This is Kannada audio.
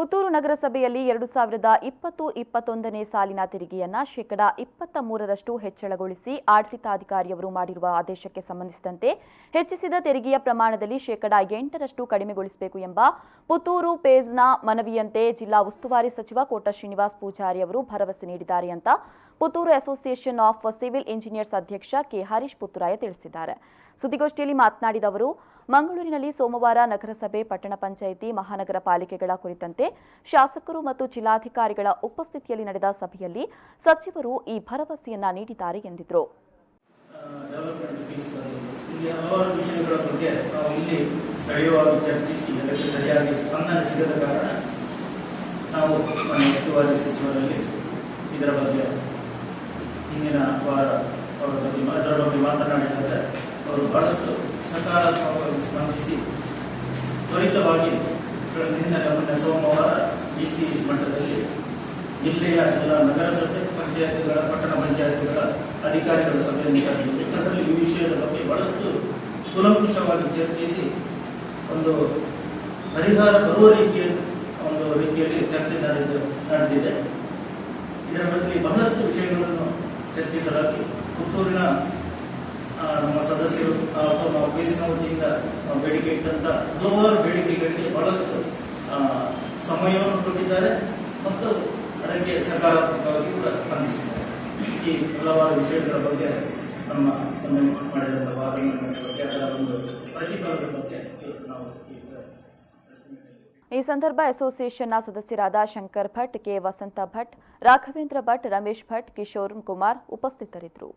ಪುತ್ತೂರು ನಗರಸಭೆಯಲ್ಲಿ 2020-21ನೇ ಸಾಲಿನ ತೆರಿಗೆಯನ್ನು %23ರಷ್ಟು ಹೆಚ್ಚಳಗೊಳಿಸಿ ಆಡಳಿತಾಧಿಕಾರಿಯವರು ಮಾಡಿರುವ ಆದೇಶಕ್ಕೆ ಸಂಬಂಧಿಸಿದಂತೆ ಹೆಚ್ಚಿಸಿದ ತೆರಿಗೆಯ ಪ್ರಮಾಣದಲ್ಲಿ %8ರಷ್ಟು ಕಡಿಮೆಗೊಳಿಸಬೇಕು ಎಂಬ ಪುತ್ತೂರು ಪೇಜ್ನ ಮನವಿಯಂತೆ ಜಿಲ್ಲಾ ಉಸ್ತುವಾರಿ ಸಚಿವ ಕೋಟ ಶ್ರೀನಿವಾಸ್ ಪೂಜಾರಿ ಅವರು ಭರವಸೆ ನೀಡಿದ್ದಾರೆ ಅಂತ Puttur association of civil engineers ಅಧ್ಯಕ್ಷ ಕೆ ಹರೀಶ್ ಪುತ್ತೂರಾಯ ತಿಳಿಸಿದ್ದಾರೆ. ಸುದ್ದಿಗೋಷ್ಠಿಯಲ್ಲಿ ಮಾತನಾಡಿದ ಅವರು, ಮಂಗಳೂರಿನಲ್ಲಿ ಸೋಮವಾರ ನಗರಸಭೆ, ಪಟ್ಟಣ ಪಂಚಾಯಿತಿ, ಮಹಾನಗರ ಪಾಲಿಕೆಗಳ ಕುರಿತಂತೆ ಶಾಸಕರು ಮತ್ತು ಜಿಲ್ಲಾಧಿಕಾರಿಗಳ ಉಪಸ್ಥಿತಿಯಲ್ಲಿ ನಡೆದ ಸಭೆಯಲ್ಲಿ ಸಚಿವರು ಈ ಭರವಸೆಯನ್ನ ನೀಡಿದ್ದಾರೆ ಎಂದಿದ್ರು. ಹಲವಾರು ವಿಷಯಗಳ ಬಗ್ಗೆ ನಾವು ಇಲ್ಲಿ ಸ್ಥಳೀಯವಾಗಿ ಚರ್ಚಿಸಿ ಅದಕ್ಕೆ ಸರಿಯಾಗಿ ಸ್ಪಂದನೆ ಸಿಗದ ಕಾರಣ ನಾವು ಉಸ್ತುವಾರಿ ಸಚಿವರಲ್ಲಿ ಇದರ ಬಗ್ಗೆ ಹಿಂದಿನ ವಾರ ಅದರ ಬಗ್ಗೆ ಮಾತನಾಡಿದರೆ ಅವರು ಬಹಳಷ್ಟು ಸಕಾರಾತ್ಮಕವಾಗಿ ಸ್ಪಂದಿಸಿ ತ್ವರಿತವಾಗಿ ಮೊನ್ನೆ ಸೋಮವಾರ ಡಿಸಿ ಮಟ್ಟದಲ್ಲಿ ಜಿಲ್ಲೆಯ ಎಲ್ಲ ನಗರಸಭೆ, ಪಂಚಾಯತ್ಗಳ, ಪಟ್ಟಣ ಪಂಚಾಯತ್ಗಳ ಅಧಿಕಾರಿಗಳ ಸಭೆಯನ್ನು ಕರೆದಿದೆ. ಅದರಲ್ಲಿ ಈ ವಿಷಯದ ಬಗ್ಗೆ ಬಹಳಷ್ಟು ಕೂಲಂಕುಷವಾಗಿ ಚರ್ಚಿಸಿ ಒಂದು ಪರಿಹಾರ ಬರುವ ರೀತಿಯಲ್ಲಿ ಚರ್ಚೆ ನಡೆದಿದೆ. ಇದರ ಬಗ್ಗೆ ಬಹಳಷ್ಟು ವಿಷಯಗಳನ್ನು ಚರ್ಚಿಸಲಾಗಿ ಪುತ್ತೂರಿನ ನಮ್ಮ ಸದಸ್ಯರು ಅಥವಾ ನಾವು ಪೀಸ್ನ ವತಿಯಿಂದ ಬೇಡಿಕೆ ಇಟ್ಟಂತ ಹಲವಾರು ಬೇಡಿಕೆಗಳಿಗೆ ಬಹಳಷ್ಟು ಸಮಯವನ್ನು ಕೊಟ್ಟಿದ್ದಾರೆ ಮತ್ತು ಅದಕ್ಕೆ ಸಕಾರಾತ್ಮಕವಾಗಿ ಕೂಡ ಸ್ಪಂದಿಸಿದ್ದಾರೆ. ಈ ಹಲವಾರು ವಿಷಯಗಳ ಬಗ್ಗೆ ನಮ್ಮ ಮಾಡಿದಂಥ ವಾದಗಳ ಬಗ್ಗೆ ಅದರ ಒಂದು ಪ್ರತಿಫಲದ ಬಗ್ಗೆ ನಾವು ಈ ಸಂದರ್ಭ ಅಸೋಸಿಯೇಷನ್ನ ಸದಸ್ಯರಾದ ಶಂಕರ್ ಭಟ್, ಕೆ ವಸಂತ ಭಟ್, ರಾಘವೇಂದ್ರ ಭಟ್, ರಮೇಶ್ ಭಟ್, ಕಿಶೋರ್ ಕುಮಾರ್ ಉಪಸ್ಥಿತರಿದ್ದರು.